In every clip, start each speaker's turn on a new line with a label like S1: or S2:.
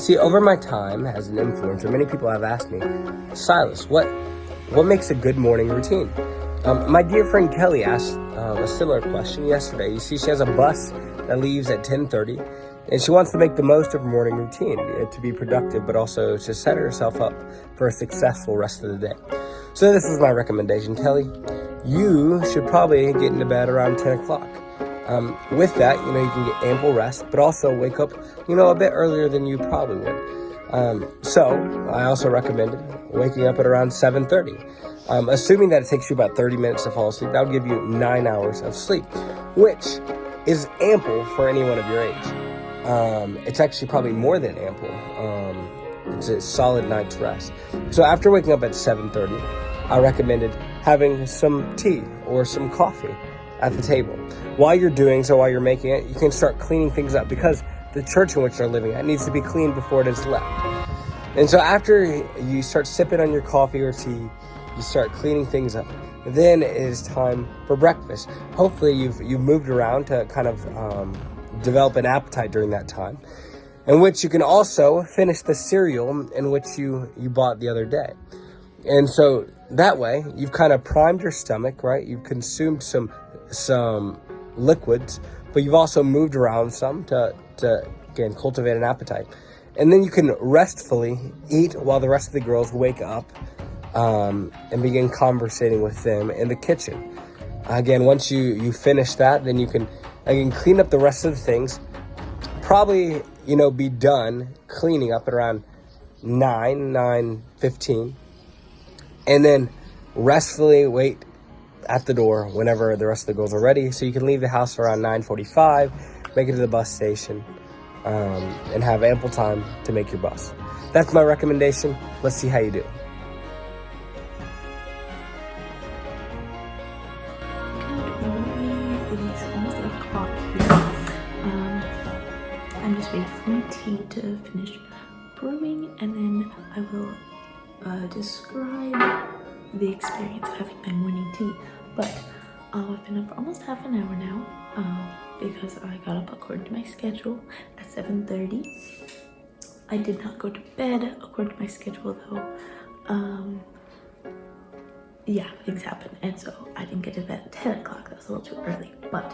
S1: see, over my time as an influencer, many people have asked me, Silas, what makes a good morning routine? My dear friend Kelly asked a similar question yesterday. You see, she has a bus that leaves at 10:30, and she wants to make the most of her morning routine to be productive, but also to set herself up for a successful rest of the day. So this is my recommendation, Kelly. You should probably get into bed around 10 o'clock. With that, you can get ample rest, but also wake up, a bit earlier than you probably would. So I also recommended waking up at around 7:30. Assuming that it takes you about 30 minutes to fall asleep, that would give you 9 hours of sleep, which is ample for anyone of your age. It's actually probably more than ample. It's a solid night's rest. So after waking up at 7:30, I recommended having some tea or some coffee at the table. While you're making it, you can start cleaning things up, because the church in which they're living at needs to be cleaned before it is left. And so after you start sipping on your coffee or tea, you start cleaning things up, then it is time for breakfast. Hopefully you've moved around to kind of develop an appetite during that time, in which you can also finish the cereal in which you bought the other day. And so that way you've kind of primed your stomach, right? You've consumed some liquids, but you've also moved around some to again cultivate an appetite. And then you can restfully eat while the rest of the girls wake up and begin conversating with them in the kitchen. Again, once you finish that, then you can again clean up the rest of the things. Probably, be done cleaning up at around 9:15, and then restfully wait at the door whenever the rest of the girls are ready, so you can leave the house around 9:45, make it to the bus station, and have ample time to make your bus. That's my recommendation. Let's see how you do.
S2: I'm just waiting for my tea to finish brewing, and then I will describe the experience of having my morning tea. But I've been up for almost half an hour now because I got up according to my schedule at 7:30. I did not go to bed according to my schedule though. Yeah, things happened, and so I didn't get to bed at 10 o'clock. That was a little too early, but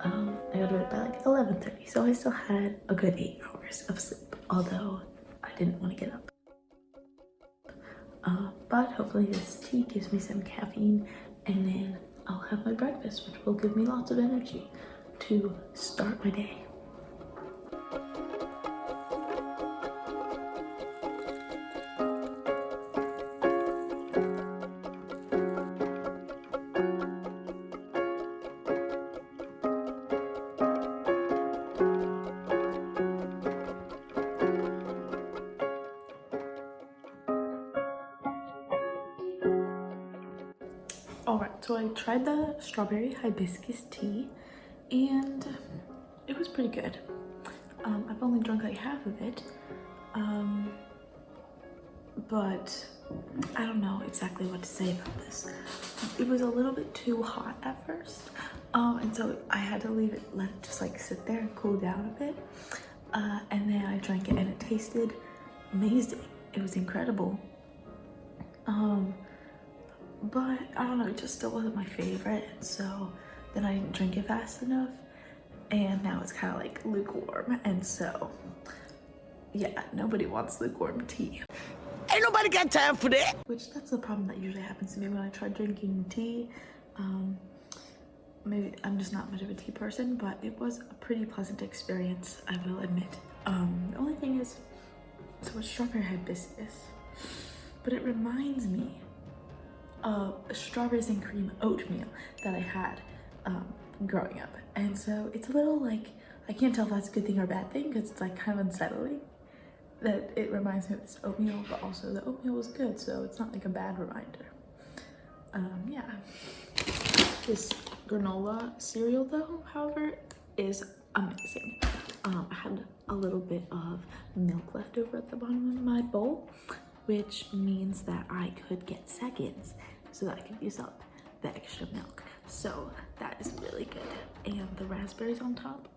S2: I got to bed by like 11:30, so I still had a good 8 hours of sleep, although I didn't want to get up. But hopefully this tea gives me some caffeine, and then I'll have my breakfast, which will give me lots of energy to start my day. Alright, so I tried the strawberry hibiscus tea, and it was pretty good. I've only drunk like half of it, but I don't know exactly what to say about this. It was a little bit too hot at first, and so I had to let it just like sit there and cool down a bit, and then I drank it, and it tasted amazing. It was incredible. But I don't know, it just still wasn't my favorite, and so then I didn't drink it fast enough, and now it's kind of like lukewarm, and so yeah, nobody wants lukewarm tea.
S3: Ain't nobody got time for that.
S2: Which, that's the problem that usually happens to me when I try drinking tea. Maybe I'm just not much of a tea person, but it was a pretty pleasant experience, I will admit. The only thing is, so it's strawberry hibiscus, but it reminds me of strawberries and cream oatmeal that I had growing up, and so it's a little like, I can't tell if that's a good thing or a bad thing, because it's like kind of unsettling that it reminds me of this oatmeal, but also the oatmeal was good, so it's not like a bad reminder. Yeah, this granola cereal though, however, is amazing. I had a little bit of milk left over at the bottom of my bowl, which means that I could get seconds so that I could use up the extra milk. So that is really good. And the raspberries on top,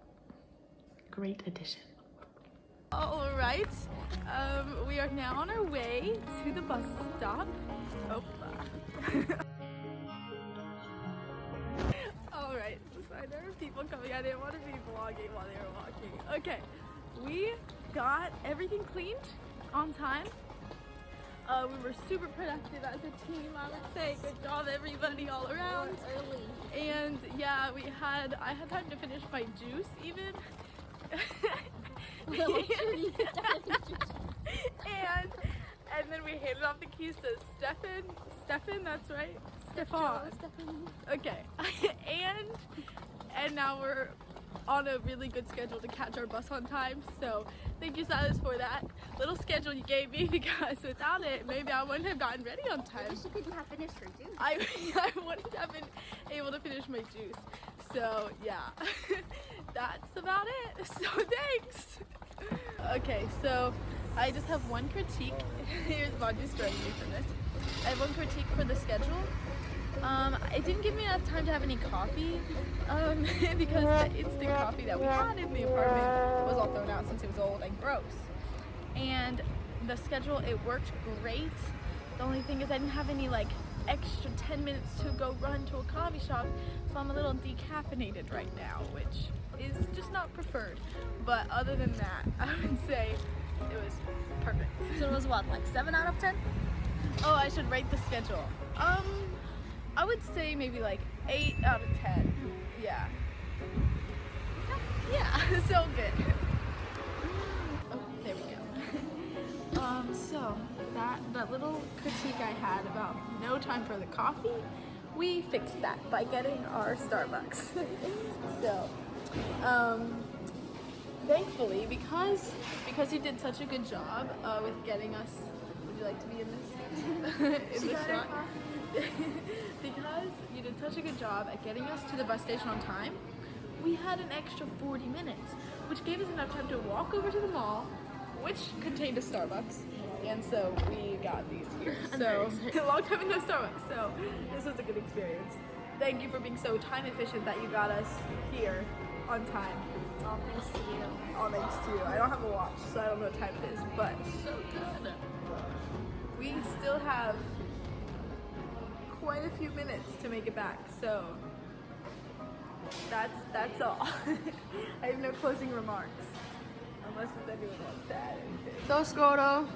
S2: great addition. All right, we are now on our way to the bus stop. Oh. All right, so there are people coming. I didn't want to be vlogging while they were walking. Okay, we got everything cleaned on time. We were super productive as a team, I would say. Good job, everybody, all around.
S4: Early.
S2: And yeah, I had time to finish my juice even. and then we handed off the keys to Stefan, that's right? Stefan. Okay. and now we're on a really good schedule to catch our bus on time. So thank you, Silas, for that little schedule you gave me, because without it, maybe I wouldn't have gotten ready on time.
S4: She couldn't have finished her juice.
S2: I wouldn't have been able to finish my juice. So yeah, that's about it. So thanks. Okay, so I just have one critique. Here's Bonji's throwing me for this. I have one critique for the schedule. It didn't give me enough time to have any coffee, because the instant coffee that we had in the apartment was all thrown out since it was old and gross. And the schedule, it worked great. The only thing is I didn't have any like extra 10 minutes to go run to a coffee shop, so I'm a little decaffeinated right now, which is just not preferred. But other than that, I would say it was perfect.
S4: So it was what, like 7 out of 10?
S2: Oh, I should rate the schedule. I would say maybe like 8 out of 10. Yeah. Yeah, so good. Oh, there we go. So that little critique I had about no time for the coffee, we fixed that by getting our Starbucks. So, thankfully, because you did such a good job with getting us. Would you like to be in this? In this shot? Because you did such a good job at getting us to the bus station on time, we had an extra 40 minutes, which gave us enough time to walk over to the mall, which contained a Starbucks, and so we got these here. So, a long time no Starbucks, so this was a good experience. Thank you for being so time efficient that you got us here on time.
S4: It's all thanks to you.
S2: All thanks to you. I don't have a watch, so I don't know what time it is, but so good. We still have quite a few minutes to make it back, so that's all. I have no closing remarks, unless if anyone wants to add anything.
S5: Go Skoda!